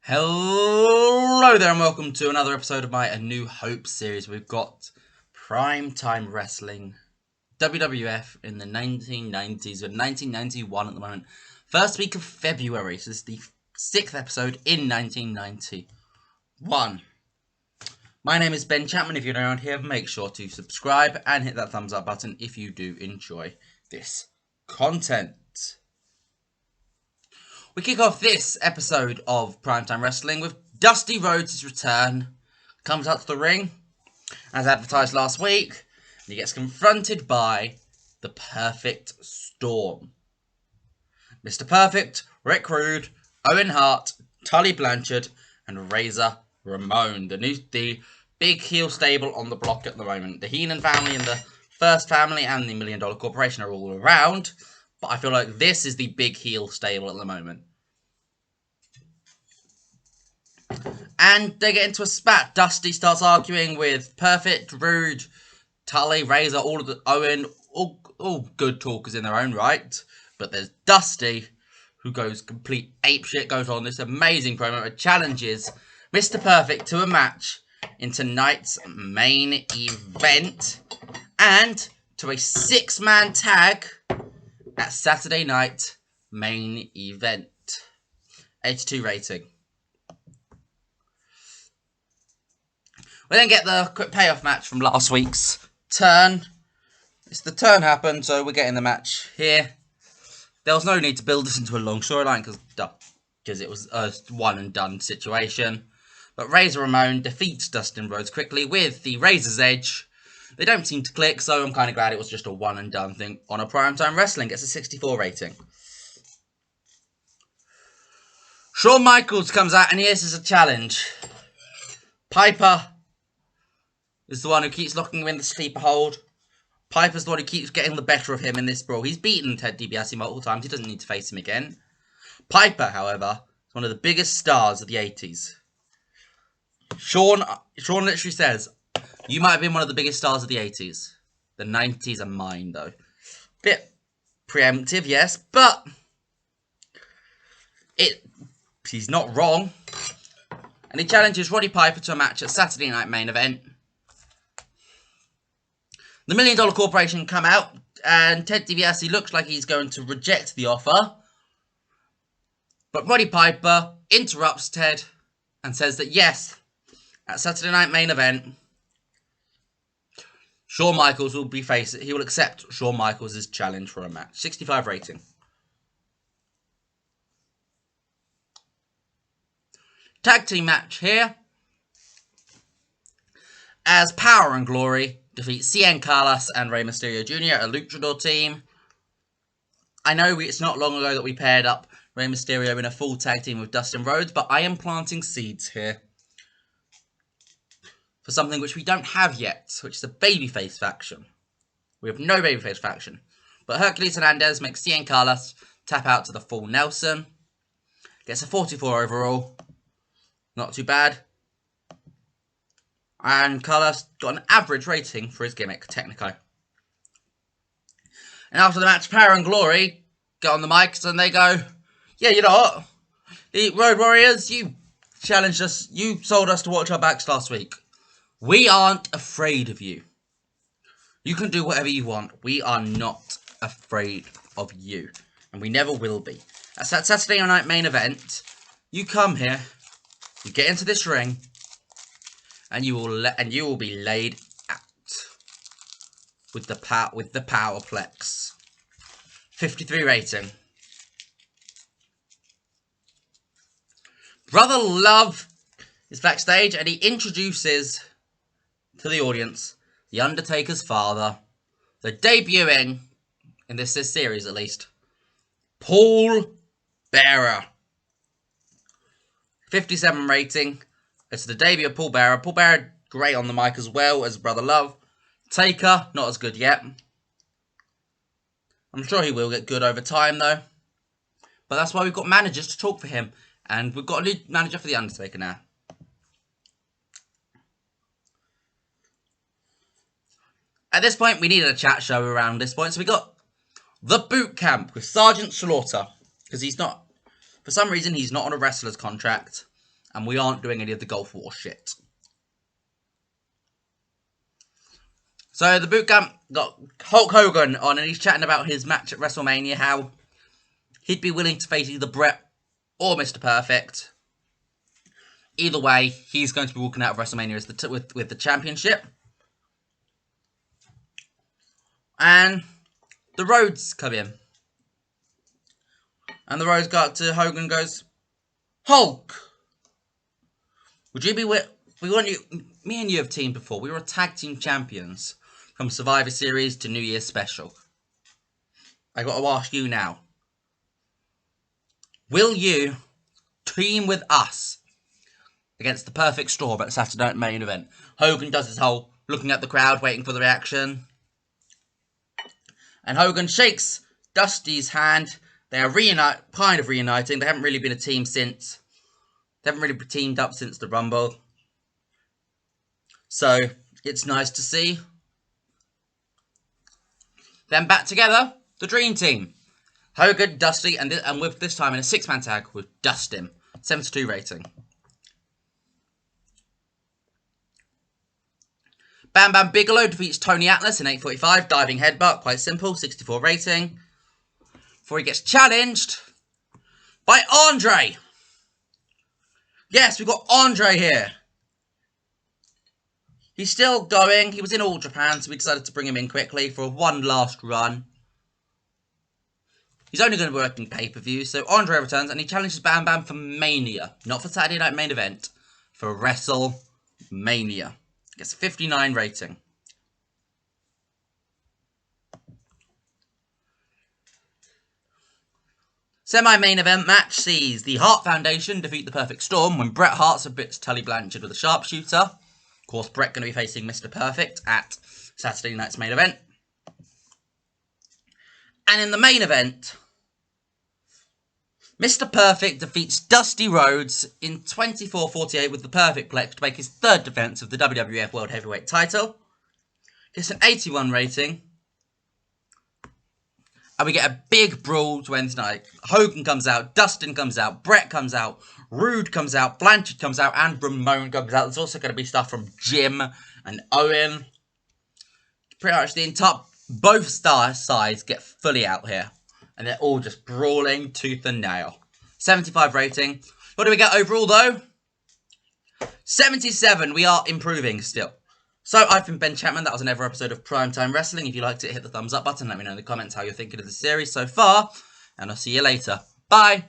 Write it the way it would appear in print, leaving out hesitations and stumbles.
Hello there and welcome to another episode of my A New Hope series. We've got Primetime Wrestling, WWF in the 1990s, or 1991 at the moment. First week of February, so this is the 6th episode in 1991. My name is Ben Chapman. If you're around here, make sure to subscribe and hit that thumbs up button if you do enjoy this content. We kick off this episode of Primetime Wrestling with Dusty Rhodes' return. Comes out to the ring, as advertised last week, and he gets confronted by the Perfect Storm. Mr. Perfect, Rick Rude, Owen Hart, Tully Blanchard, and Razor Ramon. The big heel stable on the block at the moment. The Heenan family and the First Family and the $1 Million Corporation are all around. But I feel like this is the big heel stable at the moment. And they get into a spat. Dusty starts arguing with Perfect, Rude, Tully, Razor, all of the Owen, all good talkers in their own right. But there's Dusty, who goes complete apeshit, goes on this amazing promo and challenges Mr. Perfect to a match in tonight's main event. And to a 6-man tag at Saturday night main event. 82 rating. We then get the quick payoff match from last week's turn. The turn happened, so we're getting the match here. There was no need to build this into a long storyline because it was a one and done situation. But Razor Ramon defeats Dustin Rhodes quickly with the Razor's Edge. They don't seem to click, so I'm kind of glad it was just a one and done thing on a Primetime Wrestling. Gets a 64 rating. Shawn Michaels comes out and here's a challenge. Piper is the one who keeps locking him in the sleeper hold. Piper's the one who keeps getting the better of him in this brawl. He's beaten Ted DiBiase multiple times. He doesn't need to face him again. Piper, however, is one of the biggest stars of the 80s. Shawn literally says, "You might have been one of the biggest stars of the 80s. The 90s are mine, though." Bit preemptive, yes, but he's not wrong. And he challenges Roddy Piper to a match at Saturday night main event. The $1 Million Corporation come out, and Ted DiBiase looks like he's going to reject the offer. But Roddy Piper interrupts Ted and says that yes, at Saturday night main event, Shawn Michaels will be facing. He will accept Shawn Michaels' challenge for a match. 65 rating. Tag team match here. As Power and Glory defeat Cien Carlos and Rey Mysterio Jr., a luchador team. I know it's not long ago that we paired up Rey Mysterio in a full tag team with Dustin Rhodes, but I am planting seeds here for something which we don't have yet, which is a babyface faction. We have no babyface faction. But Hercules Hernandez makes Cien Carlos tap out to the full Nelson. Gets a 44 overall. Not too bad. And Carlos got an average rating for his gimmick, technically. And after the match, Power and Glory get on the mics and they go, "Yeah, you know what? The Road Warriors, you challenged us, you sold us to watch our backs last week. We aren't afraid of you. You can do whatever you want. We are not afraid of you. And we never will be. That's that Saturday night main event. You come here, you get into this ring, and you will be laid out with the Powerplex." 53 rating. Brother Love is backstage and he introduces to the audience The Undertaker's father, the debuting, in this series at least, Paul Bearer. 57 rating. It's the debut of Paul Bearer. Paul Bearer, great on the mic as well as Brother Love. Taker, not as good yet. I'm sure he will get good over time though. But that's why we've got managers to talk for him. And we've got a new manager for The Undertaker now. At this point, we needed a chat show around this point. So we got The Boot Camp with Sergeant Slaughter. Because he's not, for some reason, he's not on a wrestler's contract. And we aren't doing any of the Gulf War shit. So the boot camp got Hulk Hogan on, and he's chatting about his match at WrestleMania, how he'd be willing to face either Brett or Mr. Perfect. Either way, he's going to be walking out of WrestleMania as with the championship. And the Rhodes come in. And the Rhodes got to Hogan and goes, Hulk, would you be with... Me and you have teamed before. We were tag team champions. From Survivor Series to New Year's Special. I got to ask you now. Will you team with us against the Perfect Storm at Saturday Night Main Event? Hogan does his whole looking at the crowd, waiting for the reaction. And Hogan shakes Dusty's hand. They are kind of reuniting. They haven't really been a team since. They haven't really teamed up since the Rumble. So, it's nice to see. Then back together, the Dream Team. Hogan, Dusty, and with this time in a 6-man tag with Dustin. 72 rating. Bam Bam Bigelow defeats Tony Atlas in 8:45. Diving headbutt, quite simple, 64 rating. Before he gets challenged by Andre. Yes, we've got Andre here. He's still going. He was in All Japan, so we decided to bring him in quickly for one last run. He's only going to be working pay-per-view, so Andre returns and he challenges Bam Bam for Mania. Not for Saturday Night Main Event, for WrestleMania. Gets a 59 rating. Semi-main event match sees the Hart Foundation defeat the Perfect Storm when Bret Hart submits Tully Blanchard with a sharpshooter. Of course, Bret going to be facing Mr. Perfect at Saturday night's main event. And in the main event, Mr. Perfect defeats Dusty Rhodes in 24:48 with the Perfect Plex to make his third defense of the WWF World Heavyweight title. Gets an 81 rating. And we get a big brawl Wednesday night. Hogan comes out, Dustin comes out, Bret comes out, Rude comes out, Blanchard comes out, and Ramon comes out. There's also going to be stuff from Jim and Owen. Pretty much the entire... Both sides get fully out here. And they're all just brawling tooth and nail. 75 rating. What do we get overall, though? 77. We are improving still. So, I've been Ben Chapman. That was another episode of Primetime Wrestling. If you liked it, hit the thumbs up button. Let me know in the comments how you're thinking of the series so far. And I'll see you later. Bye.